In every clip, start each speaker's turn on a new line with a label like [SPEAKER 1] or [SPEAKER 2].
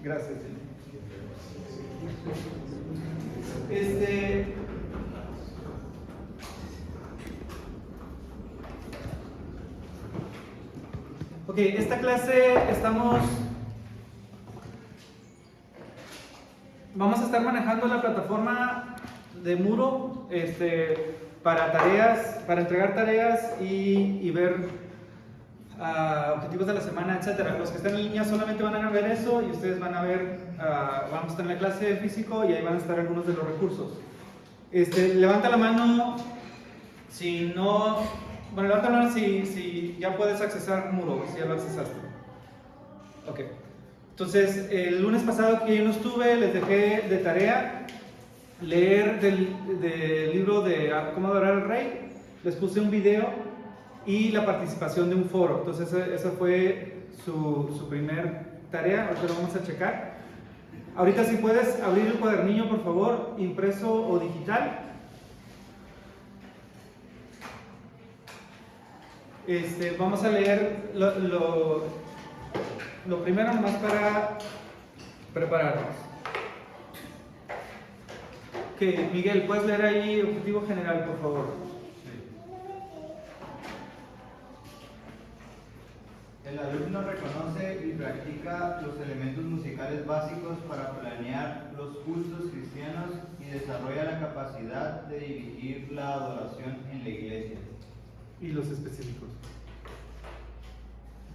[SPEAKER 1] Gracias. Ok, esta clase vamos a estar manejando la plataforma de Moodle para tareas, para entregar tareas y ver objetivos de la semana, etcétera. Los que están en línea solamente van a ver eso y ustedes van a ver, vamos a estar en la clase de físico y ahí van a estar algunos de los recursos. Levanta la mano si no, bueno, levanta la mano si ya puedes accesar Moodle, si ya lo accesaste. Ok. Entonces, el lunes pasado que yo no estuve, les dejé de tarea leer del libro de Cómo adorar al Rey. Les puse un video y la participación de un foro. Entonces, esa fue su primer tarea. Ahorita lo vamos a checar. Ahorita, si puedes abrir el cuadernillo, por favor, impreso o digital. Vamos a leer lo primero, nomás para prepararnos. Ok, Miguel, ¿puedes leer ahí objetivo general, por favor?
[SPEAKER 2] El alumno reconoce y practica los elementos musicales básicos para planear los cultos cristianos y desarrolla la capacidad de dirigir la adoración en la iglesia.
[SPEAKER 1] Y los específicos.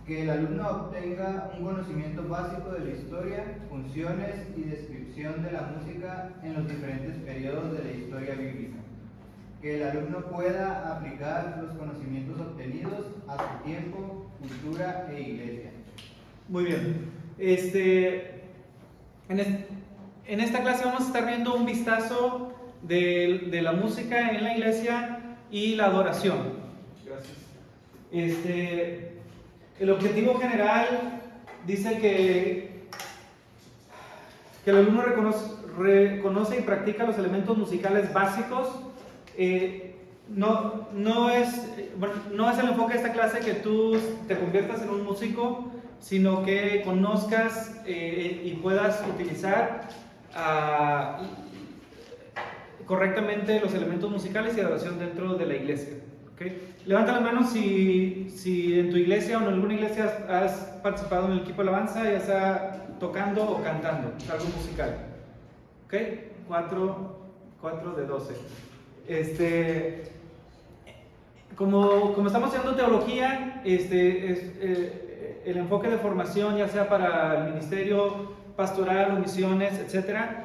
[SPEAKER 2] Que el alumno obtenga un conocimiento básico de la historia, funciones y descripción de la música en los diferentes periodos de la historia bíblica. Que el alumno pueda aplicar los conocimientos obtenidos a su tiempo, cultura e iglesia.
[SPEAKER 1] Muy bien. En esta clase vamos a estar viendo un vistazo de la música en la iglesia y la adoración. Gracias. El objetivo general dice que el alumno reconoce y practica los elementos musicales básicos. No es el enfoque de esta clase que tú te conviertas en un músico, sino que conozcas y puedas utilizar correctamente los elementos musicales y adoración dentro de la iglesia. ¿Okay? Levanta la mano si en tu iglesia o en alguna iglesia has participado en el equipo de alabanza, ya sea tocando o cantando, algo musical. ¿Ok? 4 de 12. Como estamos haciendo teología, el enfoque de formación, ya sea para el ministerio pastoral o misiones, etcétera.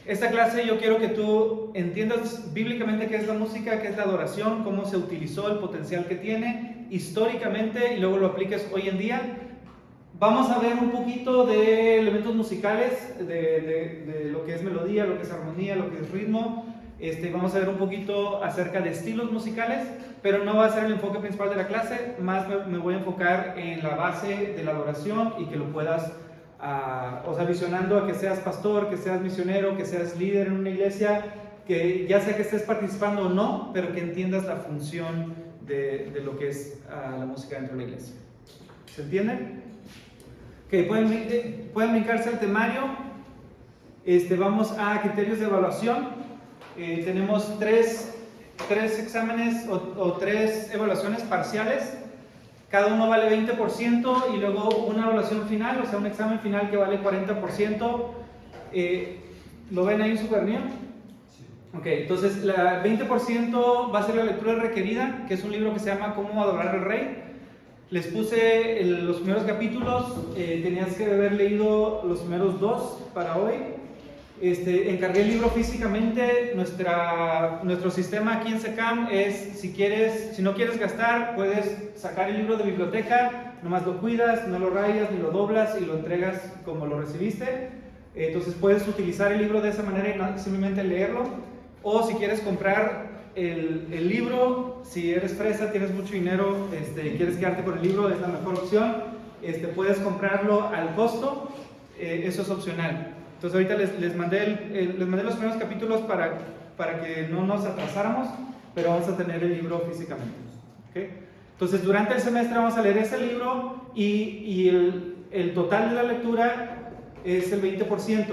[SPEAKER 1] Esta clase yo quiero que tú entiendas bíblicamente qué es la música, qué es la adoración, cómo se utilizó, el potencial que tiene históricamente y luego lo apliques hoy en día. Vamos a ver un poquito de elementos musicales, de lo que es melodía, lo que es armonía, lo que es ritmo. Vamos a ver un poquito acerca de estilos musicales, pero no va a ser el enfoque principal de la clase, más me voy a enfocar en la base de la adoración y que lo puedas visionando a que seas pastor, que seas misionero, que seas líder en una iglesia, que ya sea que estés participando o no, pero que entiendas la función de lo que es la música dentro de la iglesia. ¿Se entiende? Ok, pueden brincarse al temario. Vamos a criterios de evaluación. Tenemos tres exámenes o tres evaluaciones parciales. Cada uno vale 20% y luego una evaluación final, o sea, un examen final que vale 40%. ¿Lo ven ahí en su cuadernillo? Sí. Ok, entonces el 20% va a ser la lectura requerida, que es un libro que se llama Cómo adorar al Rey. Les puse los primeros capítulos, tenías que haber leído los primeros 2 para hoy. Encargué el libro físicamente. Nuestro sistema aquí en SECAM es, si no quieres gastar, puedes sacar el libro de biblioteca, nomás lo cuidas, no lo rayas ni lo doblas y lo entregas como lo recibiste. Entonces puedes utilizar el libro de esa manera y no simplemente leerlo. O si quieres comprar el libro, si eres fresa, tienes mucho dinero y quieres quedarte con el libro, es la mejor opción. Puedes comprarlo al costo, eso es opcional. Entonces ahorita les mandé los primeros capítulos para que no nos atrasáramos, pero vamos a tener el libro físicamente. ¿Okay? Entonces durante el semestre vamos a leer ese libro y el total de la lectura es el 20%.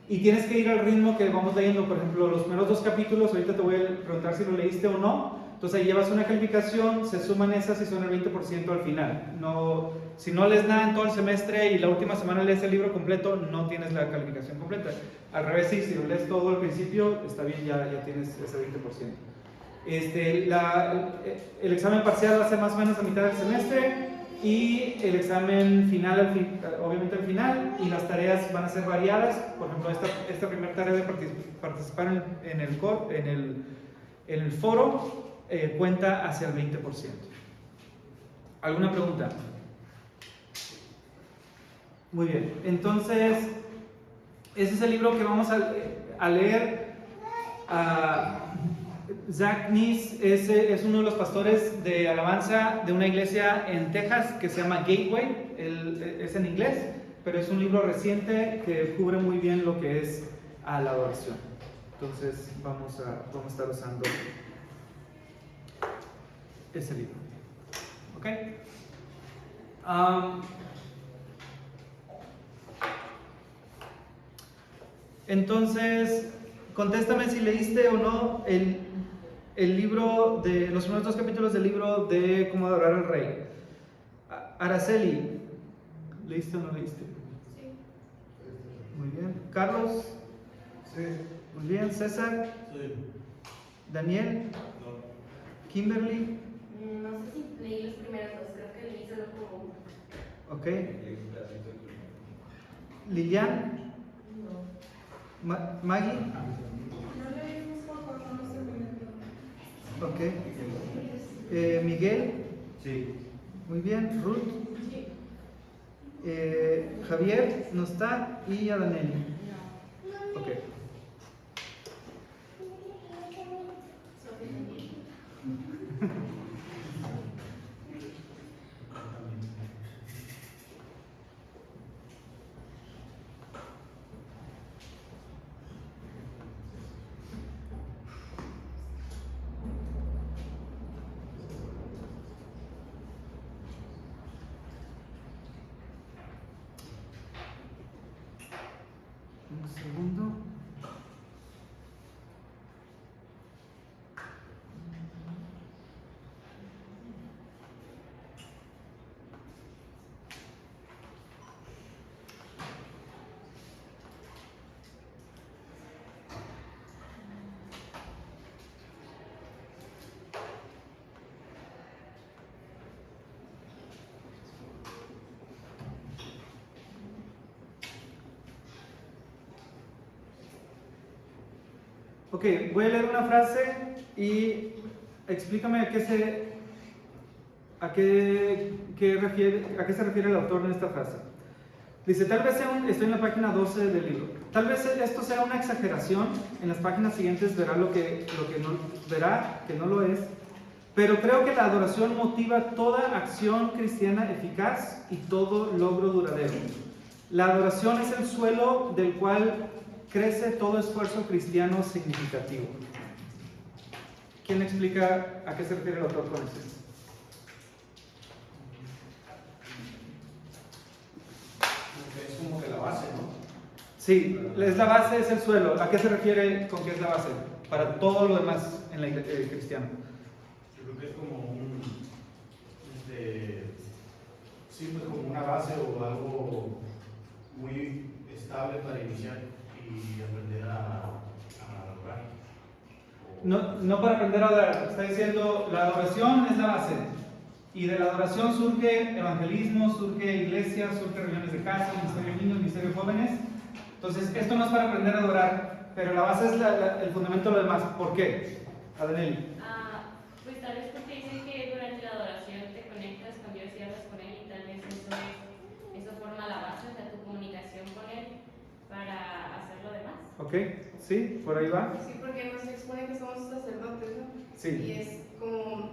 [SPEAKER 1] Y tienes que ir al ritmo que vamos leyendo. Por ejemplo, los primeros 2 capítulos, ahorita te voy a preguntar si lo leíste o no. Entonces ahí llevas una calificación, se suman esas y son el 20% al final. No, si no lees nada en todo el semestre y la última semana lees el libro completo, no tienes la calificación completa. Al revés, sí, si lo lees todo al principio, está bien, ya tienes ese 20%. El examen parcial va a ser más o menos a mitad del semestre y el examen final, obviamente al final, y las tareas van a ser variadas. Por ejemplo, esta primera tarea de participar en el foro cuenta hacia el 20%. ¿Alguna pregunta? Muy bien, entonces ese es el libro que vamos a leer. Zach Neese es uno de los pastores de alabanza de una iglesia en Texas que se llama Gateway. Es en inglés, pero es un libro reciente que cubre muy bien lo que es la adoración. Entonces vamos a estar usando ese libro. ¿Ok? Entonces, contéstame si leíste o no el libro de los primeros 2 capítulos del libro de Cómo adorar al Rey. Araceli, ¿leíste o no leíste?
[SPEAKER 3] Sí.
[SPEAKER 1] Muy bien. Carlos,
[SPEAKER 4] Sí.
[SPEAKER 1] muy bien. César,
[SPEAKER 4] Sí.
[SPEAKER 1] Daniel,
[SPEAKER 4] No.
[SPEAKER 1] Kimberly,
[SPEAKER 3] No sé si leí los primeros 2, creo que leí solo como uno.
[SPEAKER 1] ok. Lilian,
[SPEAKER 3] No.
[SPEAKER 1] Maggie,
[SPEAKER 3] No leímos poco, no sé muy
[SPEAKER 1] ok. Miguel,
[SPEAKER 4] Sí.
[SPEAKER 1] muy bien. Ruth,
[SPEAKER 3] Sí.
[SPEAKER 1] Javier, no está, y Adaneli.
[SPEAKER 3] No.
[SPEAKER 1] Ok. Un segundo. Ok, voy a leer una frase y explícame a qué se refiere el autor en esta frase. Dice, tal vez estoy en la página 12 del libro, tal vez esto sea una exageración, en las páginas siguientes verá verá que no lo es, pero creo que la adoración motiva toda acción cristiana eficaz y todo logro duradero. La adoración es el suelo del cual crece todo esfuerzo cristiano significativo. ¿Quién explica a qué se refiere el autor con eso?
[SPEAKER 4] Es como que la base, ¿no?
[SPEAKER 1] Sí, es la base, es el suelo. ¿A qué se refiere con que es la base? Para todo lo demás en la iglesia cristiana.
[SPEAKER 4] Yo creo que es como sí, pues como una base o algo muy estable para iniciar y aprender a adorar.
[SPEAKER 1] No para aprender a adorar, está diciendo la adoración es la base. Y de la adoración surge evangelismo, surge iglesia, surge reuniones de casa, ministerio de niños, ministerio de jóvenes. Entonces, esto no es para aprender a adorar, pero la base es el fundamento de lo demás. ¿Por qué? Adaneli.
[SPEAKER 3] Pues tal vez porque dicen que durante la adoración te conectas con Dios y hablas con Él y tal vez eso forma la base de tu comunicación con Él para hacer lo demás.
[SPEAKER 1] ¿Ok? ¿Sí? ¿Por ahí va?
[SPEAKER 5] Sí, porque nos expone que somos sacerdotes, ¿no?
[SPEAKER 1] Sí.
[SPEAKER 5] Y es como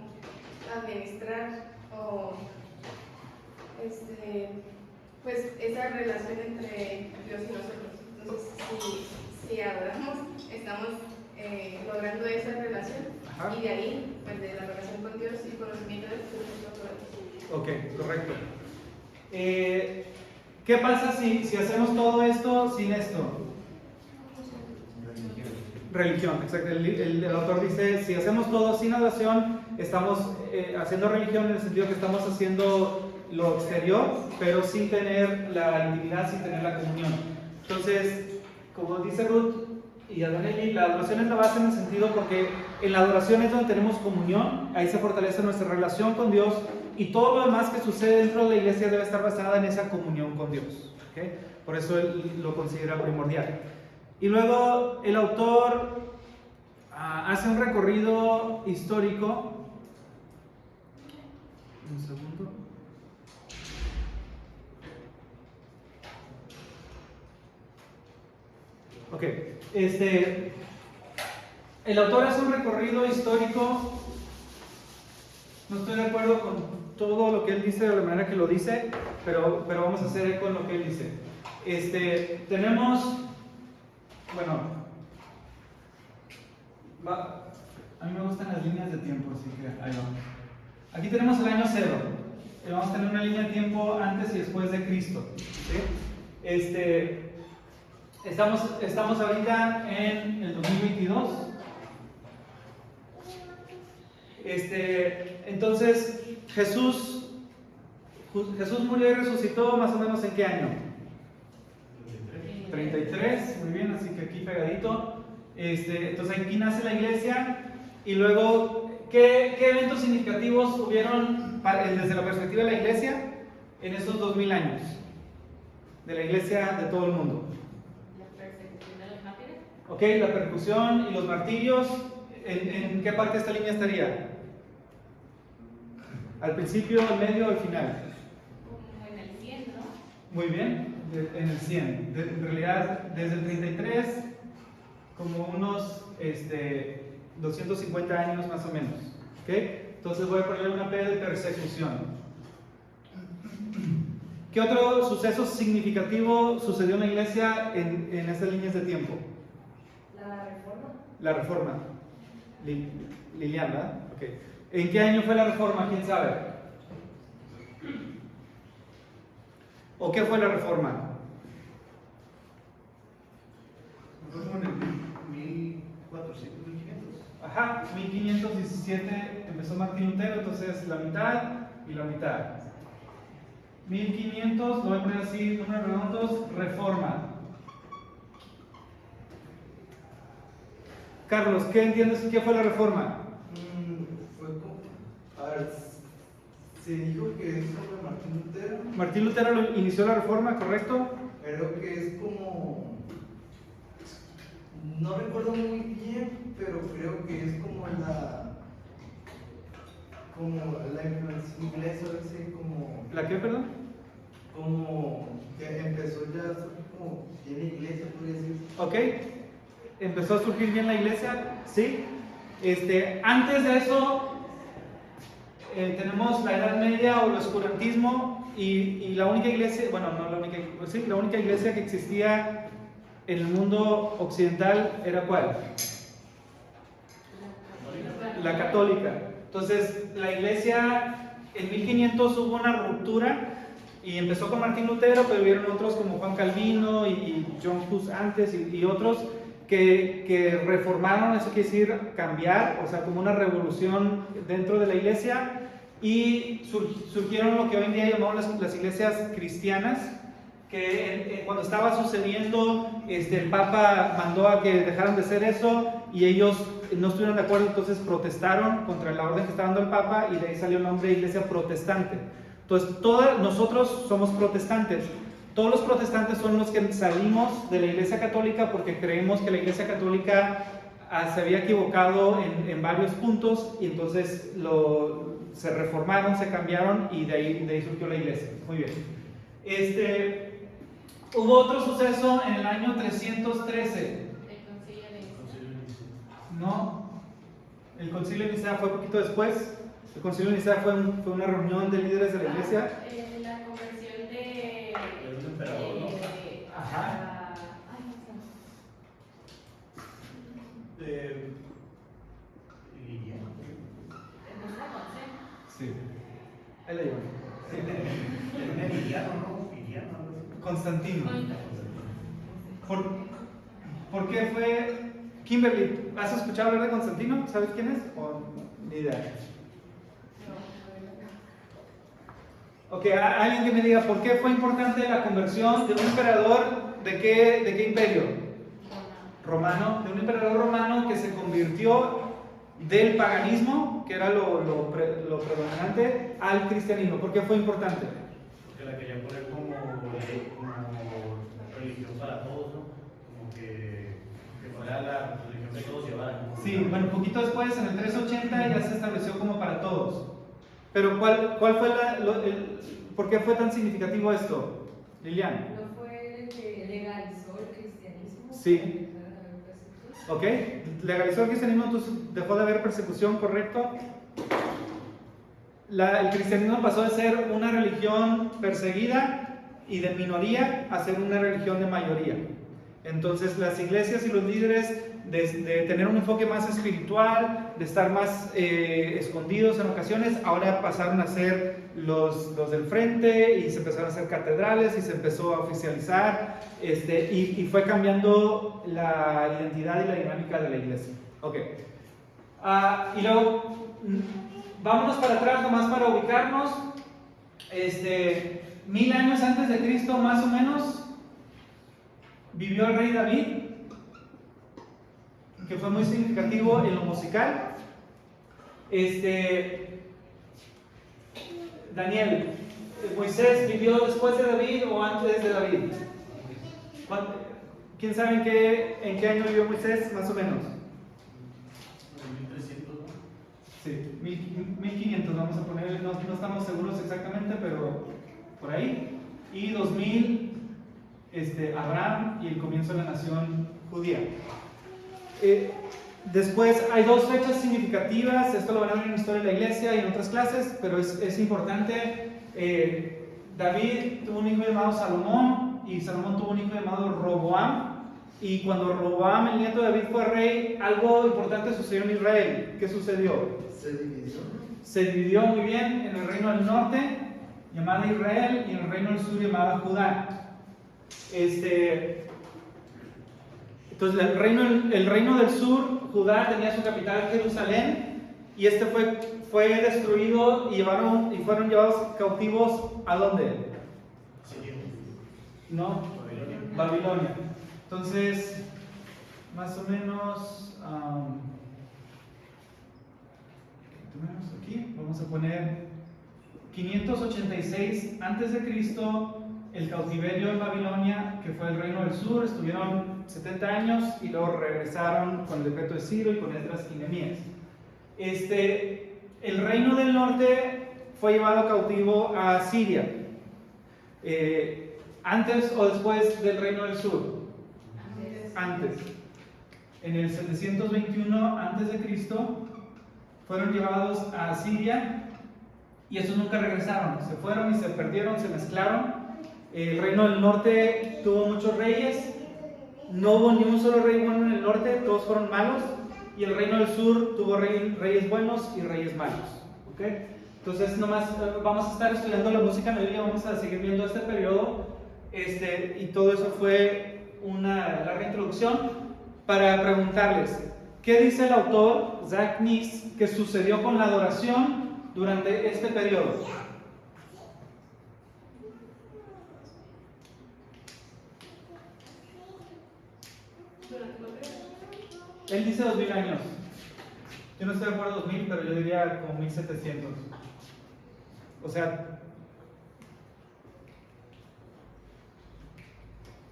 [SPEAKER 5] administrar o pues esa relación entre Dios y nosotros. Entonces, si adoramos, estamos logrando esa relación.
[SPEAKER 1] Ajá.
[SPEAKER 5] Y de ahí, pues de la relación con Dios y conocimiento de Dios,
[SPEAKER 1] Ok, correcto. ¿Qué pasa si hacemos todo esto sin esto? Religión, exacto. El autor dice, si hacemos todo sin adoración, estamos haciendo religión en el sentido que estamos haciendo lo exterior, pero sin tener la intimidad, sin tener la comunión. Entonces, como dice Ruth y Adoneli, la adoración es la base en el sentido porque en la adoración es donde tenemos comunión, ahí se fortalece nuestra relación con Dios y todo lo demás que sucede dentro de la iglesia debe estar basada en esa comunión con Dios. ¿Okay? Por eso él lo considera primordial. Y luego el autor hace un recorrido histórico. Un segundo. Ok, el autor hace un recorrido histórico. No estoy de acuerdo con todo lo que él dice de la manera que lo dice, pero vamos a hacer eco en lo que él dice. Tenemos, bueno, a mí me gustan las líneas de tiempo, así que ahí vamos. Aquí tenemos el año 0. Vamos a tener una línea de tiempo antes y después de Cristo. ¿Sí? Estamos ahorita en el 2022. Entonces, Jesús murió y resucitó más o menos ¿en qué año? 33, muy bien, así que aquí pegadito. Entonces aquí nace la iglesia y luego, ¿qué eventos significativos hubieron desde la perspectiva de la iglesia en esos 2000 años? De la iglesia de todo el mundo.
[SPEAKER 3] La persecución de los mártires.
[SPEAKER 1] Ok, la persecución y los martirios, ¿en qué parte de esta línea estaría? ¿Al principio, al medio o al final?
[SPEAKER 3] Como en el 100, ¿no?
[SPEAKER 1] Muy bien, en el 100. En realidad, desde el 33, como unos 250 años más o menos. ¿Ok? Entonces voy a poner una P de persecución. ¿Qué otro suceso significativo sucedió en la iglesia en estas líneas de tiempo?
[SPEAKER 5] La reforma.
[SPEAKER 1] La reforma. Liliana, ¿verdad? Ok. ¿En qué año fue la reforma? ¿Quién sabe? ¿O qué fue la reforma?
[SPEAKER 4] Fue como en el 1400, 1500.
[SPEAKER 1] Ajá, 1517 empezó Martín Lutero, entonces la mitad y la mitad. 1500, lo voy a poner así, números redondos, reforma. Carlos, ¿qué entiendes? ¿Qué fue la reforma?
[SPEAKER 6] Fue como, a ver, se dijo que es sobre Martín Lutero.
[SPEAKER 1] Martín Lutero inició la reforma, ¿correcto?
[SPEAKER 6] Creo que es como, no recuerdo muy bien, pero creo que es como la influencia inglesa, así como,
[SPEAKER 1] ¿La qué, perdón?
[SPEAKER 6] como que empezó ya como en la iglesia, podría decir.
[SPEAKER 1] Ok, empezó a surgir bien la iglesia, ¿sí? Antes de eso tenemos la Edad Media o el oscurantismo y la única iglesia, bueno, no la única, pues sí, la única iglesia que existía en el mundo occidental era ¿cuál? La católica. Entonces, la iglesia en 1500 hubo una ruptura y empezó con Martín Lutero, pero hubieron otros como Juan Calvino y John Hus antes y otros que reformaron, eso quiere decir cambiar, o sea, como una revolución dentro de la iglesia y surgieron lo que hoy en día llamamos las iglesias cristianas, que cuando estaba sucediendo, el Papa mandó a que dejaran de hacer eso y ellos no estuvieron de acuerdo, entonces protestaron contra la orden que estaba dando el Papa y de ahí salió el nombre de iglesia protestante. Entonces, nosotros somos protestantes. Todos los protestantes son los que salimos de la iglesia católica porque creemos que la iglesia católica se había equivocado en varios puntos y entonces se reformaron, se cambiaron y de ahí surgió la iglesia. Muy bien. Hubo otro suceso en el año 313.
[SPEAKER 3] El concilio de Nicea.
[SPEAKER 1] No, el concilio de Nicea fue un poquito después. El concilio de Nicea fue una reunión de líderes de la iglesia.
[SPEAKER 3] La conversión de
[SPEAKER 4] un emperador, ¿no?
[SPEAKER 1] Ajá.
[SPEAKER 3] Ay, no sé.
[SPEAKER 4] De Liliana.
[SPEAKER 3] Empieza con C.
[SPEAKER 1] Sí. Ahí la llevan.
[SPEAKER 4] Liliano, ¿no? Liliano, algo así.
[SPEAKER 1] Constantino.
[SPEAKER 3] Constantino.
[SPEAKER 1] ¿Por qué fue? Kimberly, ¿has escuchado hablar de Constantino? ¿Sabes quién es? ¿O ni idea? Ok, alguien que me diga, ¿por qué fue importante la conversión de un emperador de qué imperio? Romano, de un emperador romano que se convirtió del paganismo, que era lo predominante, al cristianismo. ¿Por qué fue importante?
[SPEAKER 4] Porque la querían poner como religión para todos, ¿no? Como que fuera la religión que todos llevaran.
[SPEAKER 1] Sí, bueno, un poquito después, en el 380, ya se estableció como para todos. Pero ¿cuál fue por qué fue tan significativo esto, Lilian?
[SPEAKER 7] ¿No fue el que legalizó el cristianismo?
[SPEAKER 1] Sí. ¿Ok? Legalizó el cristianismo, entonces dejó de haber persecución, ¿correcto? El cristianismo pasó de ser una religión perseguida y de minoría a ser una religión de mayoría. Entonces las iglesias y los líderes de tener un enfoque más espiritual, de estar más escondidos en ocasiones, ahora pasaron a ser los del frente y se empezaron a hacer catedrales y se empezó a oficializar y fue cambiando la identidad y la dinámica de la iglesia. Ok. Y luego, vámonos para atrás nomás para ubicarnos. 1000 años antes de Cristo, más o menos, vivió el rey David, que fue muy significativo en lo musical. Daniel, ¿Moisés vivió después de David o antes de David? ¿Quién sabe en qué año vivió Moisés, más o menos?
[SPEAKER 4] 1300, ¿no?
[SPEAKER 1] Sí, 1500 vamos a poner, no estamos seguros exactamente, pero por ahí. Y 2000, Abraham y el comienzo de la nación judía. Después hay dos fechas significativas, esto lo van a ver en la historia de la iglesia y en otras clases, pero es importante. David tuvo un hijo llamado Salomón y Salomón tuvo un hijo llamado Roboam, y cuando Roboam, el nieto de David, fue rey, algo importante sucedió en Israel. ¿Qué sucedió?
[SPEAKER 6] Se dividió.
[SPEAKER 1] Se dividió muy bien en el reino del norte, llamado Israel, y en el reino del sur, llamado Judá. Entonces el reino del sur, Judá, tenía su capital Jerusalén, y fue destruido y fueron llevados cautivos ¿a dónde?
[SPEAKER 4] Sí.
[SPEAKER 1] No, Babilonia. Entonces, más o menos, aquí vamos a poner 586 antes de Cristo, el cautiverio en Babilonia, que fue el reino del sur, estuvieron 70 años y luego regresaron con el decreto de Ciro y con Esdras y Nehemías. El reino del norte fue llevado cautivo a Siria, antes o después del reino del sur. Antes. En el 721 antes de Cristo fueron llevados a Siria y esos nunca regresaron, se fueron y se perdieron, se mezclaron. El reino del norte tuvo muchos reyes, no hubo ni un solo rey bueno en el norte, todos fueron malos, y el reino del sur tuvo reyes buenos y reyes malos. ¿Okay? Entonces nomás vamos a estar estudiando la música en la Biblia, vamos a seguir viendo este periodo, y todo eso fue una larga introducción para preguntarles, ¿qué dice el autor, Zach Nis, que sucedió con la adoración durante este periodo? Él dice 2000 años. Yo no estoy de acuerdo 2000, pero yo diría como 1700. O sea,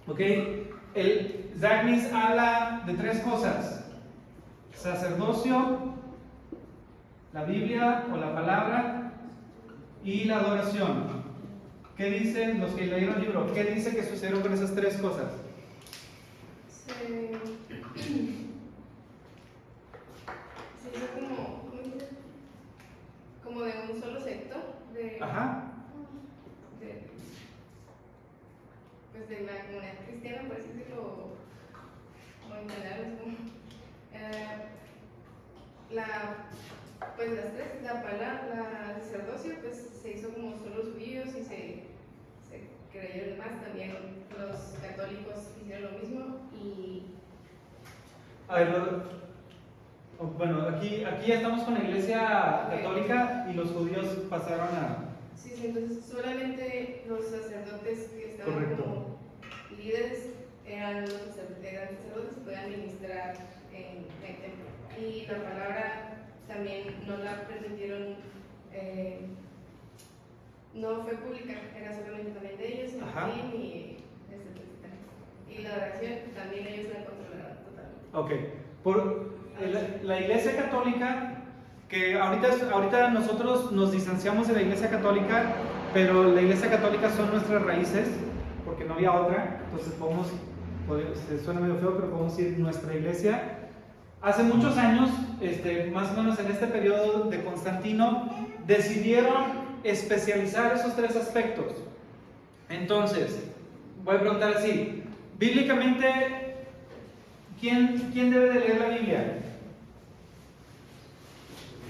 [SPEAKER 1] ok, el Zach Nis habla de tres cosas: sacerdocio, la Biblia o la palabra y la adoración. ¿Qué dicen los que leyeron el libro? ¿Qué dice que sucedieron con esas tres cosas?
[SPEAKER 5] Se hizo como de un solo sector
[SPEAKER 1] Ajá.
[SPEAKER 5] pues de la comunidad cristiana, por así decirlo, o en general es como pues las tres, la sacerdocio pues se hizo como solo judíos y se creyeron más también
[SPEAKER 1] A ver, bueno, aquí ya estamos con la Iglesia Católica y los judíos pasaron a...
[SPEAKER 5] Sí, sí, entonces solamente los sacerdotes que estaban
[SPEAKER 1] Correcto.
[SPEAKER 5] como líderes eran los sacerdotes que podían ministrar en el templo. Y la palabra también no la permitieron, no fue pública, era solamente también de ellos, en
[SPEAKER 1] Ajá.
[SPEAKER 5] latín y la oración también ellos la controlaron totalmente.
[SPEAKER 1] Ok, por la Iglesia Católica, que ahorita nosotros nos distanciamos de la Iglesia Católica, pero la Iglesia Católica son nuestras raíces, porque no había otra, entonces suena medio feo, pero podemos decir nuestra Iglesia. Hace muchos años, más o menos en este periodo de Constantino, decidieron especializar esos tres aspectos. Entonces, voy a preguntar así, bíblicamente, ¿quién debe de leer la Biblia?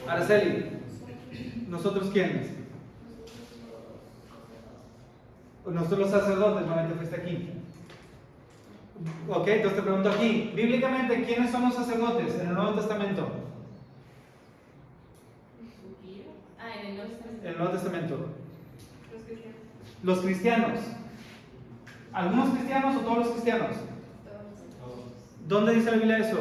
[SPEAKER 1] Araceli, ¿nosotros quiénes? Nosotros los sacerdotes, normalmente fuiste aquí. Ok, entonces te pregunto aquí, bíblicamente, ¿quiénes son los sacerdotes en el Nuevo Testamento?
[SPEAKER 3] En el Nuevo Testamento.
[SPEAKER 1] En el Nuevo Testamento.
[SPEAKER 5] Los cristianos,
[SPEAKER 1] Los cristianos. ¿Algunos cristianos o todos los cristianos?
[SPEAKER 5] todos.
[SPEAKER 1] ¿Dónde dice la Biblia eso?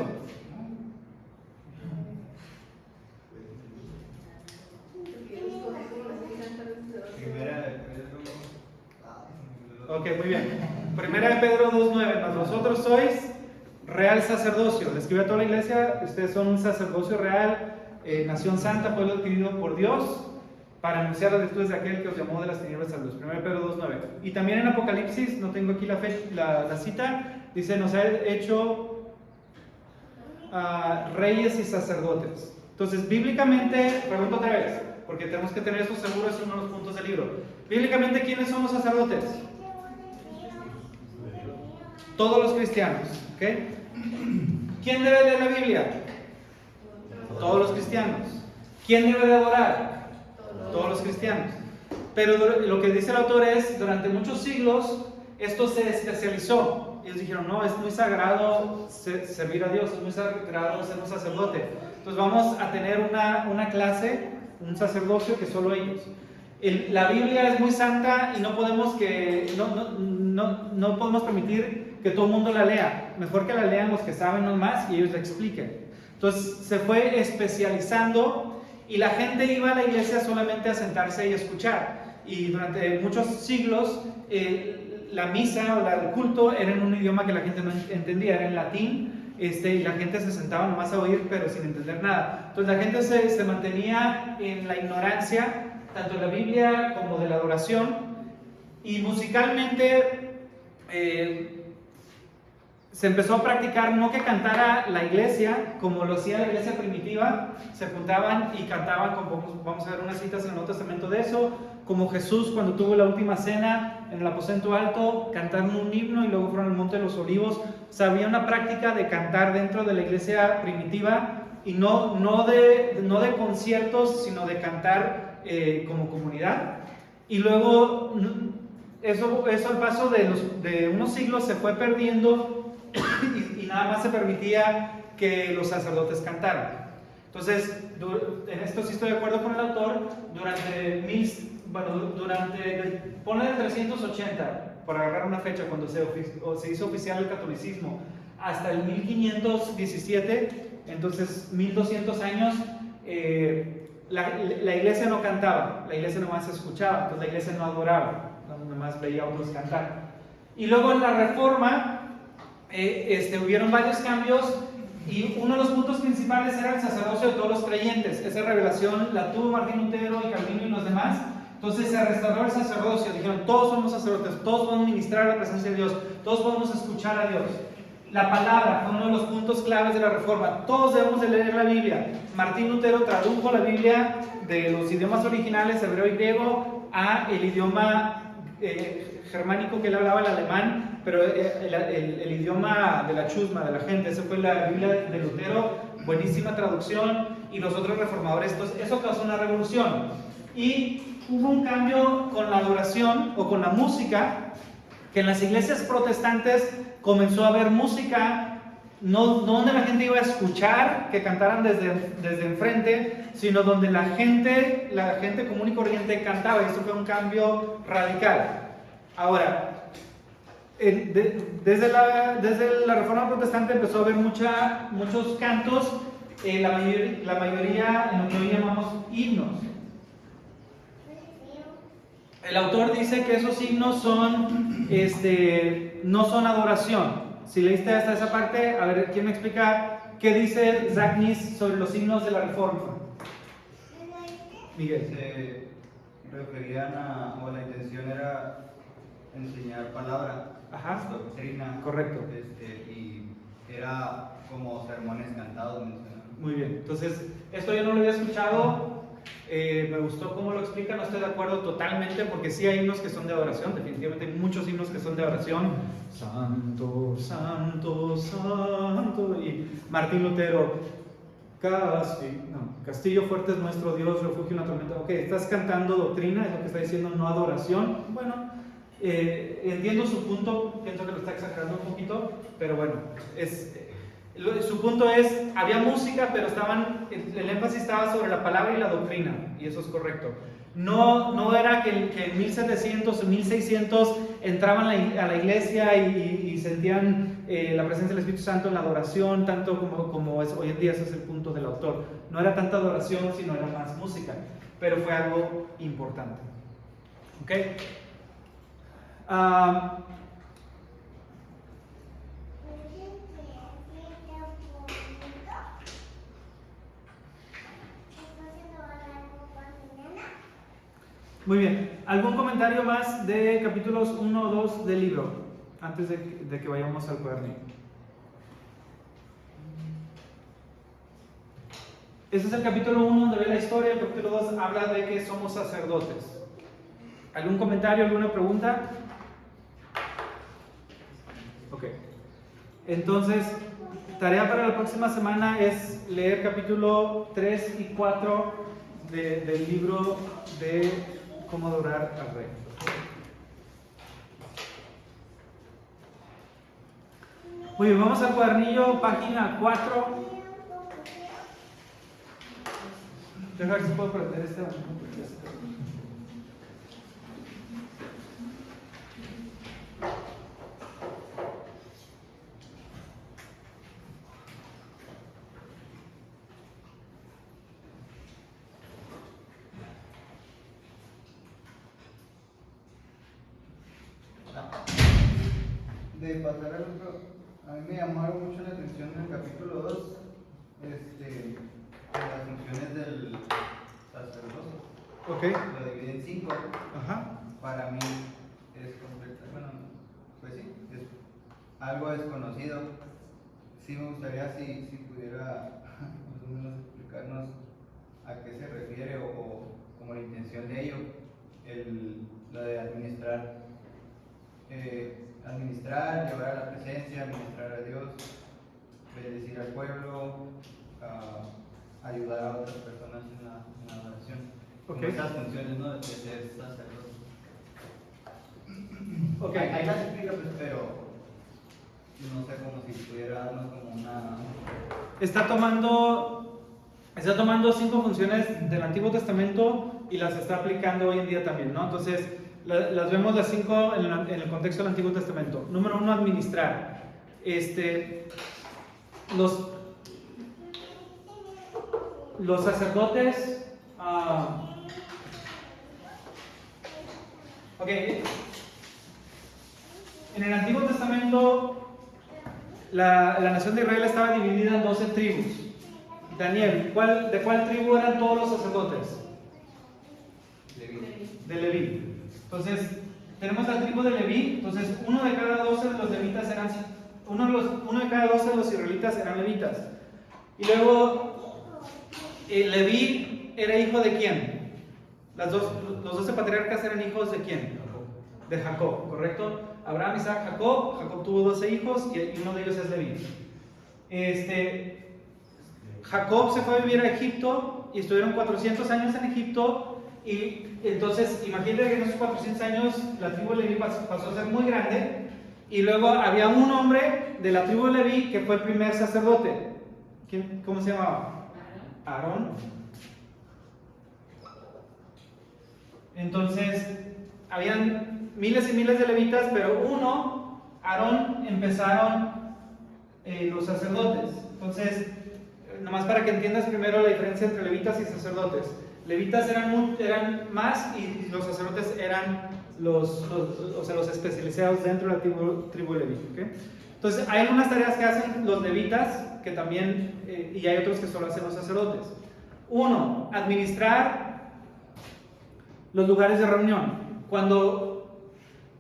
[SPEAKER 5] Porque los cogen como las cristianas.
[SPEAKER 2] Primera de Pedro.
[SPEAKER 1] Ok, muy bien. Primera de Pedro 2:9, mas vosotros sois real sacerdocio. Le escribe a toda la iglesia, ustedes son un sacerdocio real, nación santa, pueblo adquirido por Dios, para anunciar las virtudes de aquel que os llamó de las tinieblas a luz. 1 Pedro 2:9. Y también en Apocalipsis, no tengo aquí la cita, dice, nos ha hecho reyes y sacerdotes. Entonces, bíblicamente, pregunto otra vez, porque tenemos que tener esto seguro, es uno de los puntos del libro. Bíblicamente, ¿quiénes son los sacerdotes? Todos los cristianos. ¿Ok? ¿Quién debe leer la Biblia? Todos los cristianos. ¿Quién debe de adorar? Todos los cristianos. Pero lo que dice el autor es, durante muchos siglos, esto se especializó. Ellos dijeron, no, es muy sagrado servir a Dios, es muy sagrado ser un sacerdote. Entonces vamos a tener una clase, un sacerdocio que solo ellos. La Biblia es muy santa y no podemos permitir que todo el mundo la lea. Mejor que la lean los que saben más y ellos la expliquen. Entonces se fue especializando y la gente iba a la iglesia solamente a sentarse y escuchar. Y durante muchos siglos la misa o el culto era en un idioma que la gente no entendía, era en latín, y la gente se sentaba nomás a oír pero sin entender nada. Entonces la gente se mantenía en la ignorancia tanto de la Biblia como de la adoración, y musicalmente se empezó a practicar, no que cantara la iglesia como lo hacía la iglesia primitiva, se juntaban y cantaban, como vamos a ver unas citas en el Nuevo Testamento de eso, como Jesús cuando tuvo la última cena en el aposento alto, cantaron un himno y luego fueron al Monte de los Olivos. O sea, había una práctica de cantar dentro de la iglesia primitiva, y no de conciertos, sino de cantar como comunidad. Y luego eso al paso de unos siglos se fue perdiendo y nada más se permitía que los sacerdotes cantaran. Entonces, en esto sí estoy de acuerdo con el autor, ponle de 380, por agarrar una fecha, cuando se hizo oficial el catolicismo, hasta el 1517, entonces 1200 años, la iglesia no cantaba, la iglesia nomás escuchaba, entonces la iglesia no adoraba, nomás veía a otros cantar. Y luego en la Reforma hubieron varios cambios, y uno de los puntos principales era el sacerdocio de todos los creyentes. Esa revelación la tuvo Martín Lutero y Calvino y los demás. Entonces se restauró el sacerdocio, dijeron, todos somos sacerdotes, todos podemos ministrar a la presencia de Dios, todos podemos escuchar a Dios. La palabra fue uno de los puntos claves de la Reforma. Todos debemos de leer la Biblia. Martín Lutero tradujo la Biblia de los idiomas originales, hebreo y griego, a el idioma germánico que él hablaba, el alemán, pero el idioma de la chusma, de la gente. Esa fue la Biblia de Lutero, buenísima traducción, y los otros reformadores. Entonces eso causó una revolución. Y hubo un cambio con la adoración o con la música, que en las iglesias protestantes comenzó a haber música no donde la gente iba a escuchar que cantaran desde enfrente, sino donde la gente común y corriente cantaba. Y esto fue un cambio radical. Ahora, desde la Reforma Protestante empezó a haber muchos cantos, la mayoría en lo que hoy llamamos himnos. El autor dice que esos himnos no son adoración. Si leíste hasta esa parte, a ver, ¿quién me explica qué dice Zach Nis sobre los himnos de la Reforma? Miguel.
[SPEAKER 2] Se referían o la intención era enseñar palabra,
[SPEAKER 1] Ajá.
[SPEAKER 2] doctrina.
[SPEAKER 1] Correcto.
[SPEAKER 2] Y era como sermones cantados, mencionaron.
[SPEAKER 1] Muy bien, entonces esto yo no lo había escuchado, me gustó cómo lo explica, no estoy de acuerdo totalmente porque sí hay himnos que son de adoración, definitivamente hay muchos himnos que son de adoración, santo, santo, santo, y Martín Lutero, Castillo fuerte es nuestro Dios, refugio en la tormenta. Ok, estás cantando doctrina, es lo que está diciendo, no adoración. Bueno, entiendo su punto, pienso que lo está exagerando un poquito, pero bueno, su punto es, había música, pero el énfasis estaba sobre la palabra y la doctrina, y eso es correcto. No era que en 1700 o 1600 entraban a la iglesia y sentían la presencia del Espíritu Santo en la adoración, tanto como es hoy en día. Ese es el punto del autor. No era tanta adoración, sino era más música, pero fue algo importante. ¿Ok? Muy bien, ¿algún comentario más de capítulos 1 o 2 del libro? Antes de que vayamos al cuadernillo. Este es el capítulo 1 donde ve la historia, el capítulo 2 habla de que somos sacerdotes. ¿Algún comentario, alguna pregunta? Ok. Entonces, tarea para la próxima semana es leer capítulo 3 y 4 del libro de Cómo adorar al Rey. Muy bien, vamos al cuadernillo, página 4. Deja ver si puedo prender este.
[SPEAKER 2] De pasar al otro, a mí me llamaron mucho la atención en el capítulo 2, las funciones del sacerdote.
[SPEAKER 1] Ok.
[SPEAKER 2] Lo divide en 5.
[SPEAKER 1] Ajá.
[SPEAKER 2] Para mí es completa, bueno, pues sí, es algo desconocido. Sí me gustaría si pudiera más o menos explicarnos a qué se refiere o como la intención de ello, lo de administrar, llevar a la presencia, administrar a Dios, bendecir al pueblo, ayudar a otras personas en la adoración.
[SPEAKER 1] Ok.
[SPEAKER 2] Como esas funciones, ¿no? De ser sacerdote.
[SPEAKER 1] Ok.
[SPEAKER 2] Ahí las explica, pues, pero no sé, como si pudiera darnos como una...
[SPEAKER 1] Está tomando 5 funciones del Antiguo Testamento y las está aplicando hoy en día también, ¿no? Entonces, las vemos las 5 en el contexto del Antiguo Testamento. Número 1, administrar. Los sacerdotes. Ok. En el Antiguo Testamento, la nación de Israel estaba dividida en 12 tribus. Daniel, ¿de cuál tribu eran todos los sacerdotes? De Leví. Entonces, tenemos la tribu de Leví. Entonces, uno de cada 12 de los levitas eran, uno de cada 12 de los israelitas eran levitas. Y luego, Leví era hijo de quién? Los 12 patriarcas eran hijos de quién? De Jacob, ¿correcto? Abraham, Isaac, Jacob. Jacob tuvo 12 hijos y uno de ellos es Leví. Jacob se fue a vivir a Egipto y estuvieron 400 años en Egipto. Y entonces, imagínate que en esos 400 años la tribu de Leví pasó a ser muy grande Y luego había un hombre de la tribu de Leví que fue el primer sacerdote. ¿Cómo se llamaba? Aarón. Entonces, habían miles y miles de levitas, pero Aarón, empezaron los sacerdotes. Entonces, nomás para que entiendas primero la diferencia entre levitas y sacerdotes. Levitas eran más y los sacerdotes eran los especializados dentro de la tribu de Leví. ¿Okay? Entonces, hay algunas tareas que hacen los levitas que también, y hay otros que solo hacen los sacerdotes. 1. Administrar los lugares de reunión. Cuando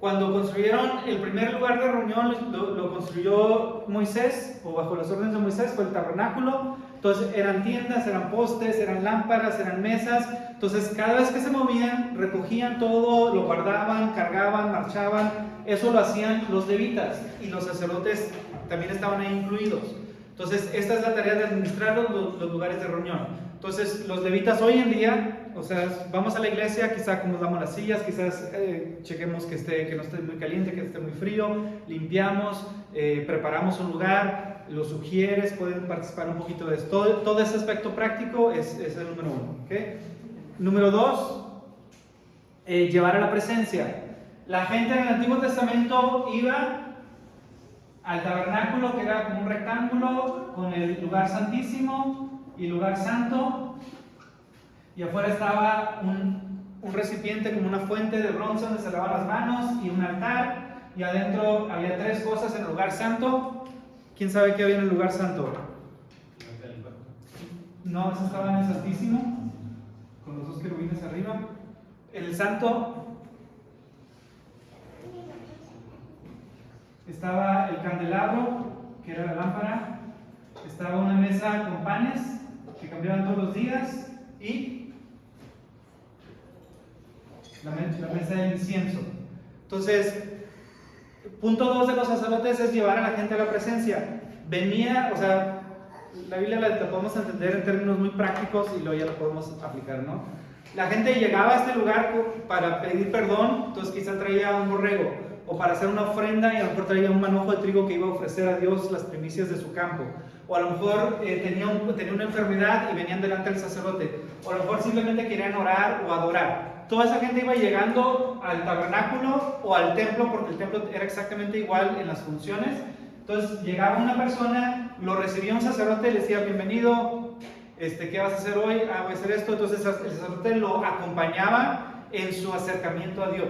[SPEAKER 1] construyeron el primer lugar de reunión, lo construyó Moisés, o bajo las órdenes de Moisés, fue el tabernáculo. Entonces eran tiendas, eran postes, eran lámparas, eran mesas. Entonces cada vez que se movían, recogían todo, lo guardaban, cargaban, marchaban. Eso lo hacían los levitas, y los sacerdotes también estaban ahí incluidos. Entonces esta es la tarea de administrar los lugares de reunión. Entonces los levitas hoy en día, o sea, vamos a la iglesia, quizá acomodamos las sillas, quizás chequemos que no esté muy caliente, que esté muy frío, limpiamos, preparamos un lugar, los sugieres, pueden participar un poquito de esto. Todo ese aspecto práctico es el número 1. ¿Okay? Número 2, llevar a la presencia. La gente en el Antiguo Testamento iba al tabernáculo, que era como un rectángulo con el lugar santísimo y lugar santo, y afuera estaba un recipiente como una fuente de bronce donde se lavaban las manos, y un altar, y adentro había 3 cosas en el lugar santo. ¿Quién sabe qué había en el lugar santo? No, eso estaba en el santísimo, con los 2 querubines arriba. En el santo estaba el candelabro, que era la lámpara, estaba una mesa con panes que cambiaban todos los días, y la mesa de incienso. Entonces, punto 2 de los sacerdotes es llevar a la gente a la presencia. Venía, o sea, la Biblia la podemos entender en términos muy prácticos y luego ya lo podemos aplicar, ¿no? La gente llegaba a este lugar para pedir perdón, entonces quizá traía un borrego, o para hacer una ofrenda, y a lo mejor traía un manojo de trigo que iba a ofrecer a Dios las primicias de su campo. O a lo mejor tenía una enfermedad y venían delante del sacerdote. O a lo mejor simplemente querían orar o adorar. Toda esa gente iba llegando al tabernáculo o al templo, porque el templo era exactamente igual en las funciones. Entonces llegaba una persona, lo recibía un sacerdote y le decía: bienvenido, ¿qué vas a hacer hoy? Ah, voy a hacer esto. Entonces el sacerdote lo acompañaba en su acercamiento a Dios.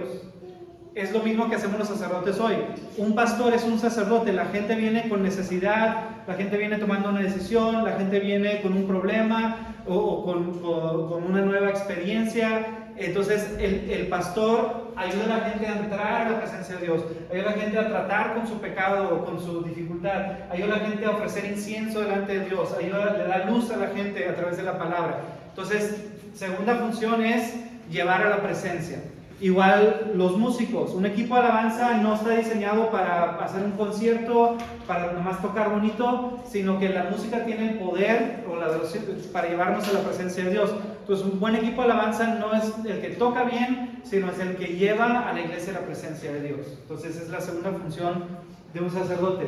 [SPEAKER 1] Es lo mismo que hacemos los sacerdotes hoy. Un pastor es un sacerdote. La gente viene con necesidad, la gente viene tomando una decisión, la gente viene con un problema o con una nueva experiencia. Entonces el pastor ayuda a la gente a entrar a la presencia de Dios, ayuda a la gente a tratar con su pecado o con su dificultad, ayuda a la gente a ofrecer incienso delante de Dios, le da luz a la gente a través de la palabra. Entonces, segunda función es llevar a la presencia. Igual los músicos, un equipo de alabanza no está diseñado para hacer un concierto, para nomás tocar bonito, sino que la música tiene el poder o la adoración para llevarnos a la presencia de Dios. Entonces un buen equipo de alabanza no es el que toca bien, sino es el que lleva a la iglesia a la presencia de Dios. Entonces es la segunda función de un sacerdote.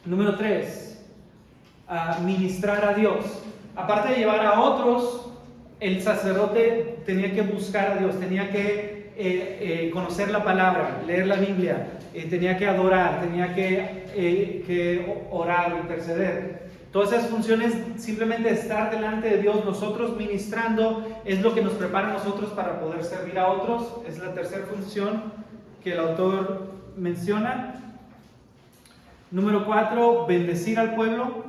[SPEAKER 1] Número 3, ministrar a Dios. Aparte de llevar a otros, el sacerdote tenía que buscar a Dios, tenía que conocer la palabra, leer la Biblia, tenía que adorar, tenía que orar, interceder. Todas esas funciones, simplemente estar delante de Dios, nosotros ministrando, es lo que nos prepara a nosotros para poder servir a otros. Es la tercera función que el autor menciona. Número 4, bendecir al pueblo.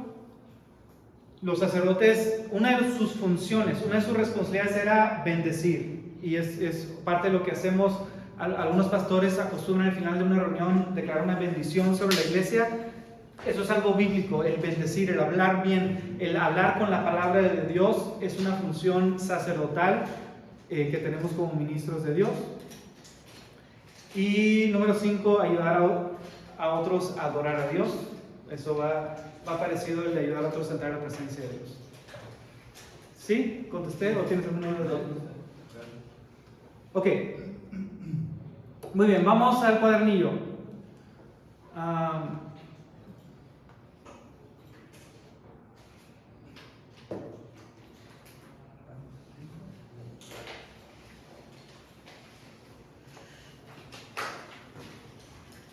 [SPEAKER 1] Los sacerdotes, una de sus funciones, una de sus responsabilidades era bendecir, y es parte de lo que hacemos. Algunos pastores acostumbran al final de una reunión declarar una bendición sobre la iglesia. Eso es algo bíblico, el bendecir, el hablar bien, el hablar con la palabra de Dios es una función sacerdotal que tenemos como ministros de Dios. Y número 5, ayudar a otros a adorar a Dios. Eso va parecido el de ayudar a otros a entrar a la presencia de Dios. ¿Sí? ¿Contesté o tienes alguna duda? Ok. Muy bien, vamos al cuadernillo.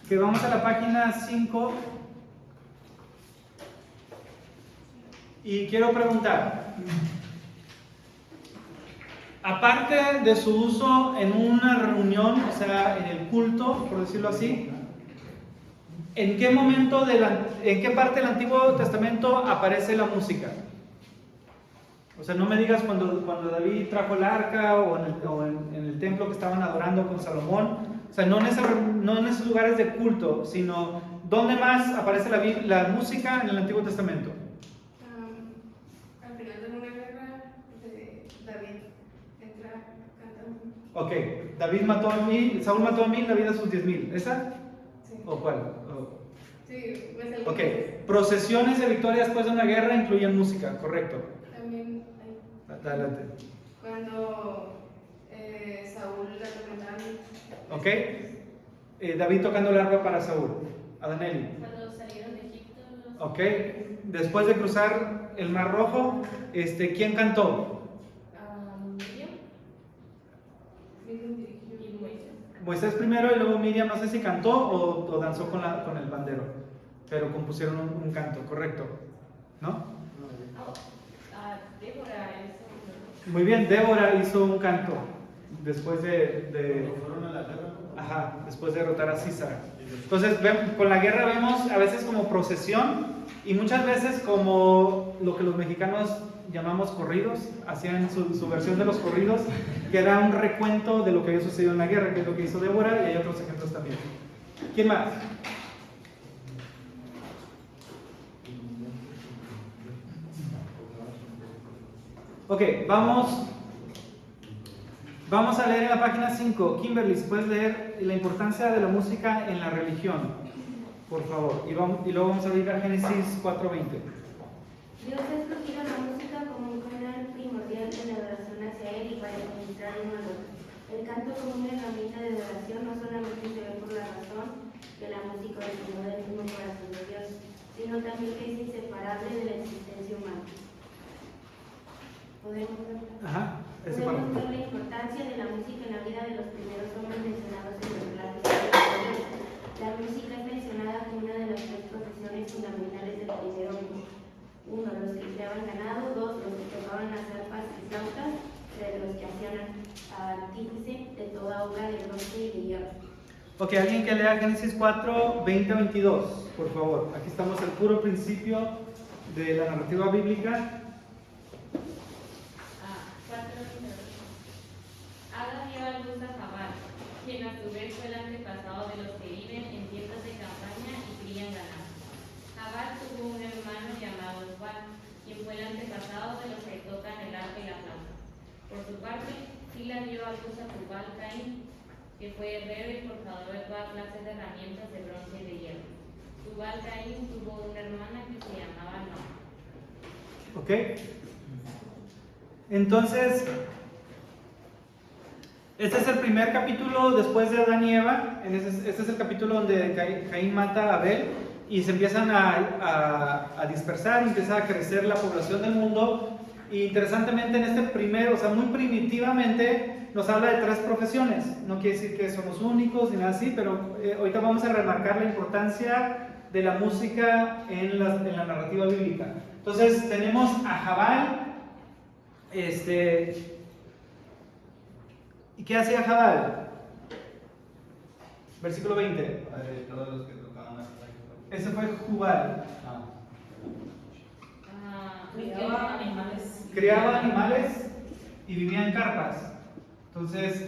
[SPEAKER 1] Que vamos a la página 5 y quiero preguntar, aparte de su uso en una reunión, o sea, en el culto, por decirlo así, ¿en qué momento, en qué parte del Antiguo Testamento aparece la música? O sea, no me digas cuando David trajo el arca o en el templo que estaban adorando con Salomón. O sea, no en esos lugares de culto, sino ¿dónde más aparece la música en el Antiguo Testamento?
[SPEAKER 5] Al final de una guerra, David entra cantando.
[SPEAKER 1] Ok, David mató a 1000, Saúl mató a 1000, David a sus 10,000. ¿Esa?
[SPEAKER 5] Sí.
[SPEAKER 1] ¿O cuál?
[SPEAKER 5] Sí, pues el
[SPEAKER 1] Ok, procesiones de victoria después de una guerra incluyen música, correcto.
[SPEAKER 5] También
[SPEAKER 1] Adelante.
[SPEAKER 5] cuando Saúl la atormentaron.
[SPEAKER 1] Ok, David tocando el arpa para Saúl. Adaneli.
[SPEAKER 3] Cuando salieron de Egipto,
[SPEAKER 1] Ok, después de cruzar el Mar Rojo, ¿quién cantó?
[SPEAKER 3] Miriam y Moisés.
[SPEAKER 1] Moisés primero y luego Miriam, no sé si cantó o danzó con el pandero, pero compusieron un canto, correcto, ¿no?
[SPEAKER 3] Débora hizo.
[SPEAKER 1] Muy bien, Débora hizo un canto después
[SPEAKER 4] Cuando fueron a la guerra.
[SPEAKER 1] Ajá, después de derrotar a Císara. Entonces, con la guerra vemos a veces como procesión y muchas veces como lo que los mexicanos llamamos corridos, hacían su versión de los corridos, que era un recuento de lo que había sucedido en la guerra, que es lo que hizo Débora, y hay otros ejemplos también. ¿Quién más? Ok, vamos a leer en la página 5. Kimberly, si puedes leer la importancia de la música en la religión, por favor. Y luego vamos a abrir a Génesis 4:20.
[SPEAKER 8] Dios ha escogido la música como un canal primordial de la adoración hacia Él y para ministrar uno al otro. El canto como una herramienta de adoración no solamente se ve por la razón que la música originó del mismo corazón de Dios, sino también que es inseparable de la existencia humana. Podemos ver la importancia de la música en la vida de los primeros hombres mencionados en los relatos históricos. La música es mencionada como una de las 3 profesiones fundamentales del primer hombre. 1, los que creaban ganado; 2, los que tocaban las arpas y flautas; 3, los que hacían artífice de toda obra de bronce y de hierro.
[SPEAKER 1] Ok, alguien que lea Génesis 4:20-22, por favor. Aquí estamos al puro principio de la narrativa bíblica.
[SPEAKER 3] 4:22. Ada dio a luz a Jabal, quien a su vez fue el antepasado de los que viven en tiendas de campaña y crían ganado. Jabal tuvo un hermano llamado Jubal, quien fue el antepasado de los que tocan el arpa y la flauta. Por su parte, Sila dio a luz a Tubal Caín, que fue herrero y forjador de toda clase de herramientas de bronce y de hierro. Tubal Caín tuvo una hermana que se llamaba Noa.
[SPEAKER 1] Ok. Entonces, este es el primer capítulo después de Adán y Eva. Este es el capítulo donde Caín mata a Abel y se empiezan a dispersar, empieza a crecer la población del mundo. Y interesantemente en este primero, o sea, muy primitivamente, nos habla de 3 profesiones. No quiere decir que somos únicos ni nada así, pero ahorita vamos a remarcar la importancia de la música en la narrativa bíblica. Entonces tenemos a Jabal. ¿Y qué hacía Jabal? Versículo 20.
[SPEAKER 2] Padre de todos los que tocaban las flautas.
[SPEAKER 1] Ese fue Jubal.
[SPEAKER 3] Criaba animales.
[SPEAKER 1] Criaba animales y vivía en carpas. Entonces,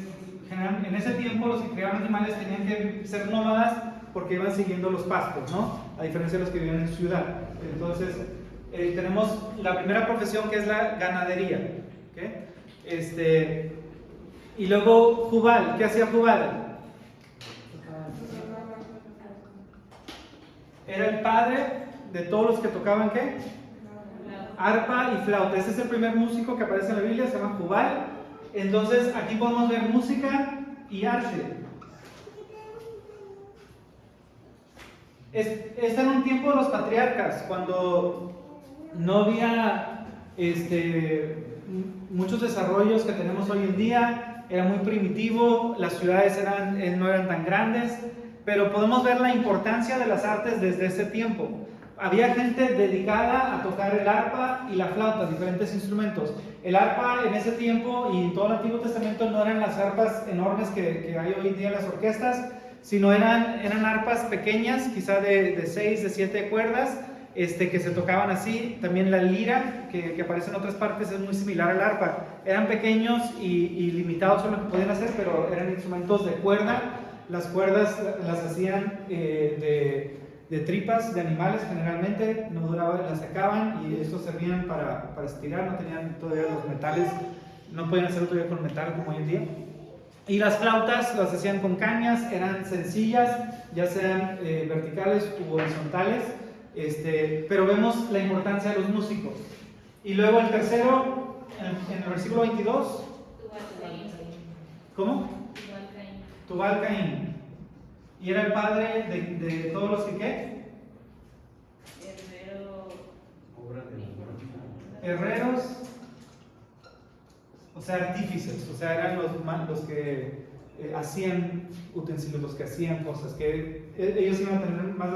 [SPEAKER 1] en ese tiempo los que criaban animales tenían que ser nómadas porque iban siguiendo los pastos, ¿no? A diferencia de los que vivían en ciudad. Entonces, tenemos la primera profesión, que es la ganadería. ¿Okay? Y luego Jubal. ¿Qué hacía Jubal? Era el padre de todos los que tocaban ¿qué? Arpa y flauta. Este es el primer músico que aparece en la Biblia, se llama Jubal. Entonces aquí podemos ver música y arte. Está en un tiempo de los patriarcas, cuando no había muchos desarrollos que tenemos hoy en día, era muy primitivo, las ciudades no eran tan grandes, pero podemos ver la importancia de las artes desde ese tiempo. Había gente dedicada a tocar el arpa y la flauta, diferentes instrumentos. El arpa en ese tiempo y en todo el Antiguo Testamento no eran las arpas enormes que hay hoy en día en las orquestas, sino eran arpas pequeñas, quizá de 6, de 7 cuerdas, que se tocaban así. También la lira, que aparece en otras partes, es muy similar al arpa. Eran pequeños y limitados en lo que podían hacer, pero eran instrumentos de cuerda. Las cuerdas las hacían de tripas de animales generalmente, no duraban, las sacaban y estos servían para estirar, no tenían todavía los metales, no podían hacerlo todavía con metal como hoy en día. Y las flautas las hacían con cañas, eran sencillas, ya sean verticales u horizontales, pero vemos la importancia de los músicos. Y luego el tercero, en el versículo 22, ¿cómo? Tubal Caín. Y era el padre de todos los que ¿qué? Herreros, o sea, artífices, o sea, eran los que hacían utensilios, los que hacían cosas, que ellos iban a tener más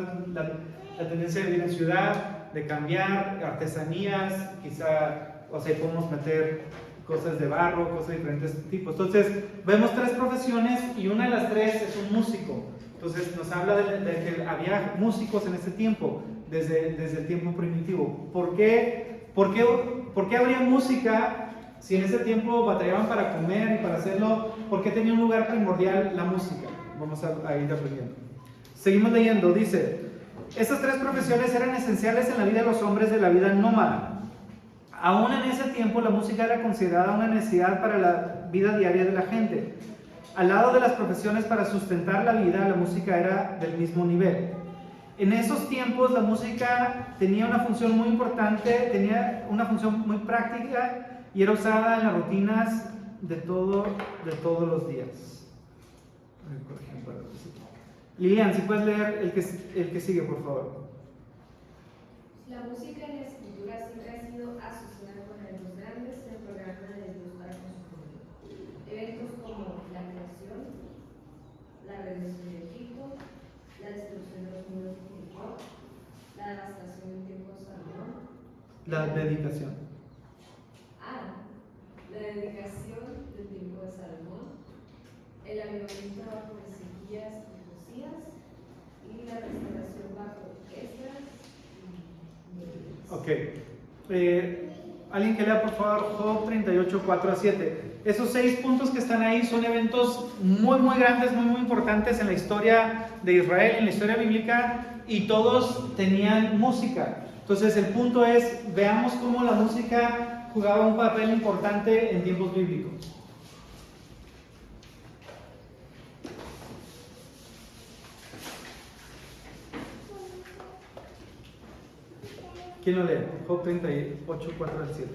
[SPEAKER 1] la tendencia de vivir en ciudad, de cambiar artesanías, quizá, o sea, podemos meter cosas de barro, cosas de diferentes tipos. Entonces, vemos 3 profesiones y una de las 3 es un músico. Entonces, nos habla de que había músicos en ese tiempo, desde el tiempo primitivo. ¿Por qué habría música si en ese tiempo batallaban para comer y para hacerlo? ¿Por qué tenía un lugar primordial la música? Vamos a ir aprendiendo. Seguimos leyendo, dice: estas 3 profesiones eran esenciales en la vida de los hombres de la vida nómada. Aún en ese tiempo la música era considerada una necesidad para la vida diaria de la gente. Al lado de las profesiones para sustentar la vida, la música era del mismo nivel. En esos tiempos la música tenía una función muy importante, tenía una función muy práctica y era usada en las rutinas de todos los días. Lilian, si puedes leer el que sigue, por favor.
[SPEAKER 7] La música en la escritura siempre ha sido asociada con eventos grandes en el programa de Dios para con su pueblo. Eventos como la creación, la redención de Egipto, la destrucción de los muros de Jericó, la devastación del templo de Salomón.
[SPEAKER 1] La dedicación.
[SPEAKER 7] La dedicación del templo de Salomón, el avivamiento bajo Ezequías y Josías, y la restauración bajo Esdras.
[SPEAKER 1] Ok. Alguien que lea por favor Job 38, 4 a 7. Esos 6 puntos que están ahí son eventos muy muy grandes, muy importantes en la historia de Israel, en la historia bíblica, y todos tenían música. Entonces el punto es, veamos cómo la música jugaba un papel importante en tiempos bíblicos. ¿Quién lo lee? Job 38, 4 al 7.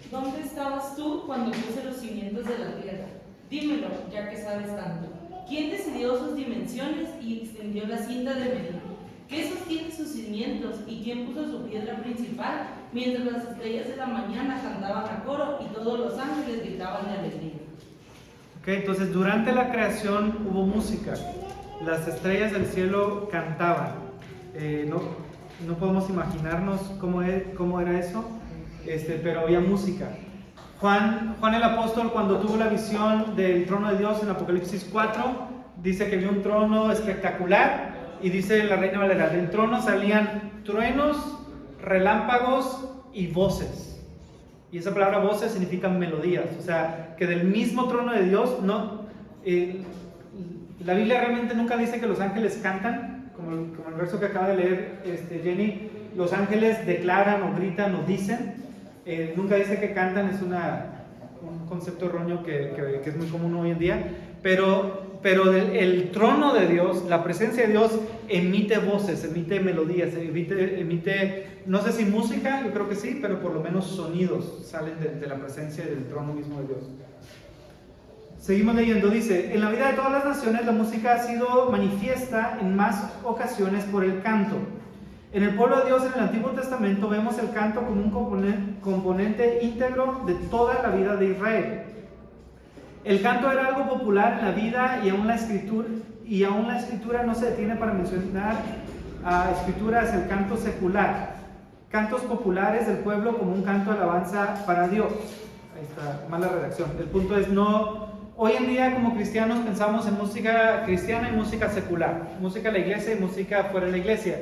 [SPEAKER 9] ¿Dónde estabas tú cuando puse los cimientos de la tierra? Dímelo, ya que sabes tanto. ¿Quién decidió sus dimensiones y extendió la cinta de medir? ¿Qué sostiene sus cimientos y quién puso su piedra principal? Mientras las estrellas de la mañana cantaban a coro y todos los ángeles gritaban de alegría.
[SPEAKER 1] Ok, entonces durante la creación hubo música. Las estrellas del cielo cantaban. No podemos imaginarnos cómo era eso, pero había música. Juan el apóstol, cuando tuvo la visión del trono de Dios en Apocalipsis 4, dice que vio un trono espectacular, y dice la Reina Valera: del trono salían truenos, relámpagos y voces. Y esa palabra voces significa melodías, o sea, que del mismo trono de Dios, la Biblia realmente nunca dice que los ángeles cantan, como el verso que acaba de leer Jenny. Los ángeles declaran o gritan o dicen, nunca dice que cantan. Es un concepto erróneo que es muy común hoy en día, pero el trono de Dios, la presencia de Dios, emite voces, emite melodías, emite, no sé si música, yo creo que sí, pero por lo menos sonidos salen de la presencia del trono mismo de Dios. Seguimos leyendo, dice, en la vida de todas las naciones la música ha sido manifiesta en más ocasiones por el canto. En el pueblo de Dios en el Antiguo Testamento vemos el canto como un componente íntegro de toda la vida de Israel. El canto era algo popular en la vida y aún la escritura no se detiene para mencionar a escrituras el canto secular, cantos populares del pueblo como un canto de alabanza para Dios. Ahí está, mala redacción. El punto es hoy en día como cristianos pensamos en música cristiana y música secular, música de la iglesia y música fuera de la iglesia.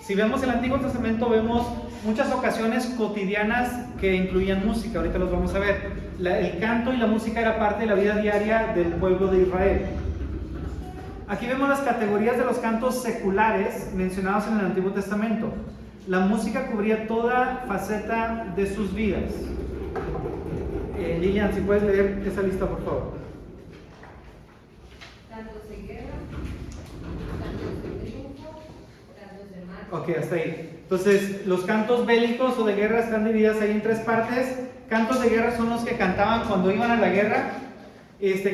[SPEAKER 1] Si vemos el Antiguo Testamento vemos muchas ocasiones cotidianas que incluían música, ahorita los vamos a ver. El canto y la música era parte de la vida diaria del pueblo de Israel. Aquí vemos las categorías de los cantos seculares mencionados en el Antiguo Testamento. La música cubría toda faceta de sus vidas. Lilian, si puedes leer esa lista, por favor.
[SPEAKER 7] Cantos de guerra, cantos de triunfo, cantos de marcha.
[SPEAKER 1] Ok, hasta ahí. Entonces, los cantos bélicos o de guerra están divididos ahí en tres partes. Cantos de guerra son los que cantaban cuando iban a la guerra.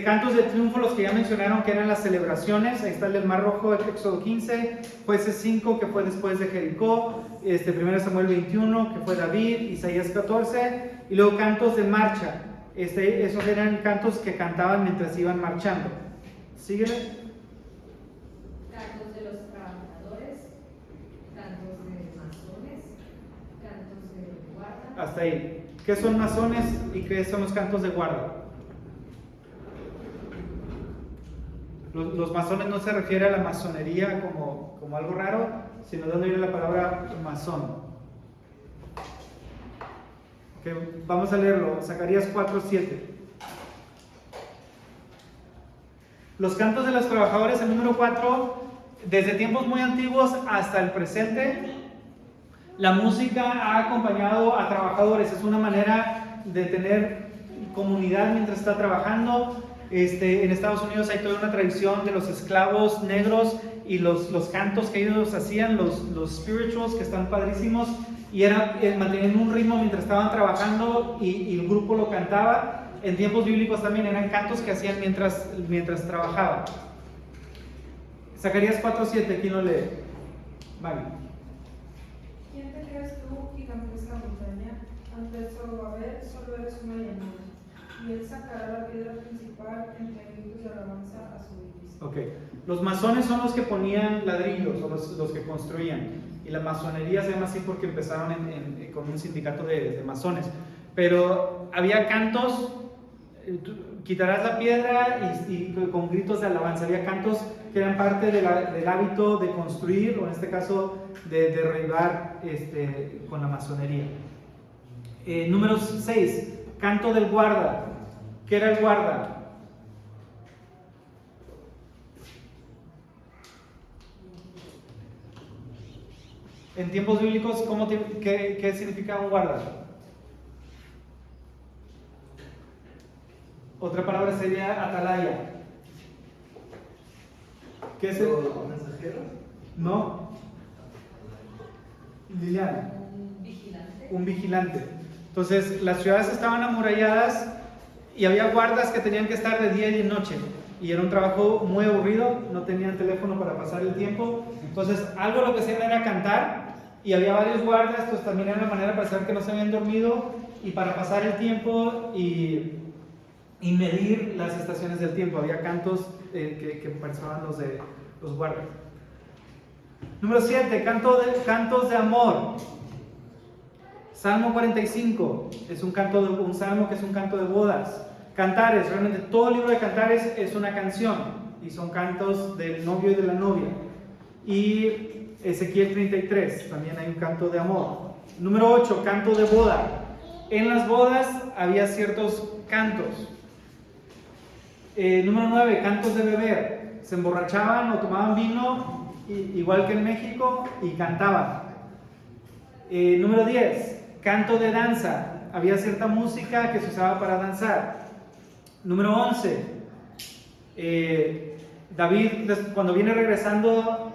[SPEAKER 1] Cantos de triunfo, los que ya mencionaron, que eran las celebraciones. Ahí está el del Mar Rojo, el Éxodo 15, Jueces 5, que fue después de Jericó, 1 Samuel 21, que fue David, Isaías 14, y luego cantos de marcha. Esos eran cantos que cantaban mientras iban marchando. Síguele.
[SPEAKER 7] Cantos de los trabajadores, cantos de masones, cantos de guarda.
[SPEAKER 1] Hasta ahí. ¿Qué son masones y qué son los cantos de guarda? Los masones no se refiere a la masonería como algo raro, sino de dónde viene la palabra masón. Okay, vamos a leerlo, Zacarías 4:7. Los cantos de los trabajadores, el número 4, desde tiempos muy antiguos hasta el presente, la música ha acompañado a trabajadores, es una manera de tener comunidad mientras está trabajando. En Estados Unidos hay toda una tradición de los esclavos negros y los cantos que ellos hacían, los spirituals, que están padrísimos, y mantenían un ritmo mientras estaban trabajando y el grupo lo cantaba. En tiempos bíblicos también eran cantos que hacían mientras trabajaban. Zacarías 4:7, ¿quién lo lee? Vale.
[SPEAKER 10] ¿Quién te crees tú, gigantesca montaña? Ante Zorobabel solo eres una llanura, y él sacará la piedra principal entre gritos de alabanza a su Dios.
[SPEAKER 1] Ok, los masones son los que ponían ladrillos, o los que construían, y la masonería se llama así porque empezaron con un sindicato de masones, pero había cantos, quitarás la piedra y con gritos de alabanza, había cantos que eran parte del hábito de construir, o en este caso de derribar con la masonería. Número 6, canto del guarda. ¿Qué era el guarda? En tiempos bíblicos, ¿qué significa un guarda? Otra palabra sería atalaya. ¿Qué es el
[SPEAKER 6] mensajero?
[SPEAKER 1] No. Liliana. Un vigilante. Entonces, las ciudades estaban amuralladas y había guardas que tenían que estar de día y de noche. Y era un trabajo muy aburrido, no tenían teléfono para pasar el tiempo. Entonces, algo lo que hacían era cantar, y había varios guardas, pues también era una manera para saber que no se habían dormido y para pasar el tiempo y medir las estaciones del tiempo. Había cantos que pasaban los guardas. Número 7, cantos de amor. Salmo 45 es un salmo que es un canto de bodas. Cantares, realmente todo el libro de Cantares es una canción y son cantos del novio y de la novia. Y Ezequiel 33, también hay un canto de amor. Número 8, canto de boda. En las bodas había ciertos cantos. Número 9, cantos de beber. Se emborrachaban o tomaban vino, igual que en México, y cantaban. Número 10, canto de danza. Había cierta música que se usaba para danzar. Número 11, David, cuando viene regresando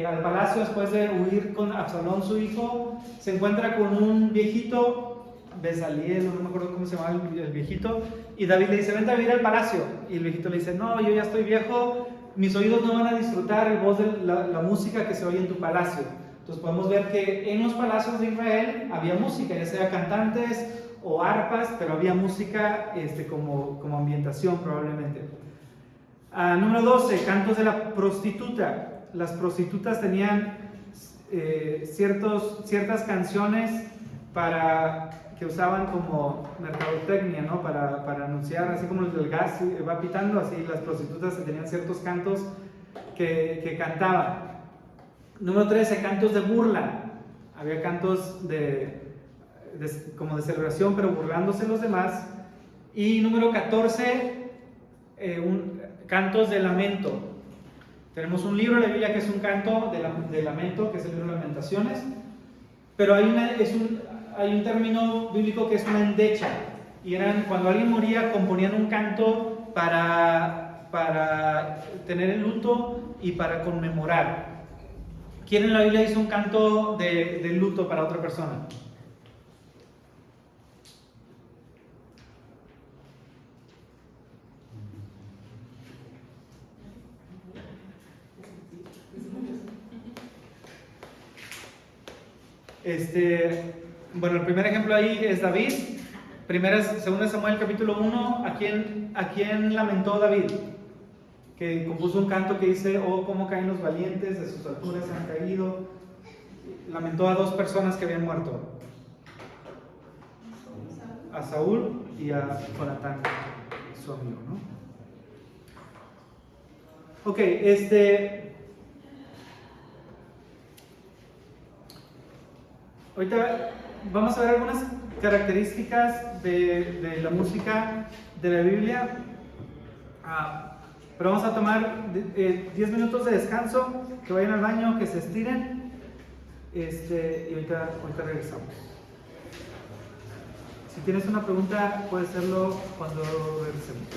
[SPEAKER 1] al palacio después de huir con Absalón, su hijo, se encuentra con un viejito Bezaliel, no me acuerdo cómo se llamaba el viejito, y David le dice, vente a vivir al palacio, y el viejito le dice, no, yo ya estoy viejo, mis oídos no van a disfrutar el voz de la música que se oye en tu palacio. Entonces podemos ver que en los palacios de Israel había música, ya sea cantantes o arpas, pero había música como ambientación probablemente. Número 12, cantos de la prostituta. Las prostitutas tenían ciertas canciones que usaban como mercadotecnia, ¿no? Para anunciar, así como el del gas va pitando, así las prostitutas tenían ciertos cantos que cantaban. Número 13, cantos de burla. Había cantos como de celebración, pero burlándose los demás. Y número 14, cantos de lamento. Tenemos un libro de la Biblia que es un canto de lamento, que es el libro de Lamentaciones, pero hay un término bíblico que es una endecha, y cuando alguien moría componían un canto para tener el luto y para conmemorar. ¿Quién en la Biblia hizo un canto de luto para otra persona? Bueno, el primer ejemplo ahí es David. Segunda Samuel capítulo 1, ¿a quién lamentó David? Que compuso un canto que dice, oh, cómo caen los valientes, de sus alturas han caído. Lamentó a 2 personas que habían muerto, a Saúl y a Jonatán, su amigo, ¿no? Ok, ahorita vamos a ver algunas características de la música de la Biblia, pero vamos a tomar 10 minutos de descanso, que vayan al baño, que se estiren, y ahorita regresamos. Si tienes una pregunta, puedes hacerlo cuando regresemos.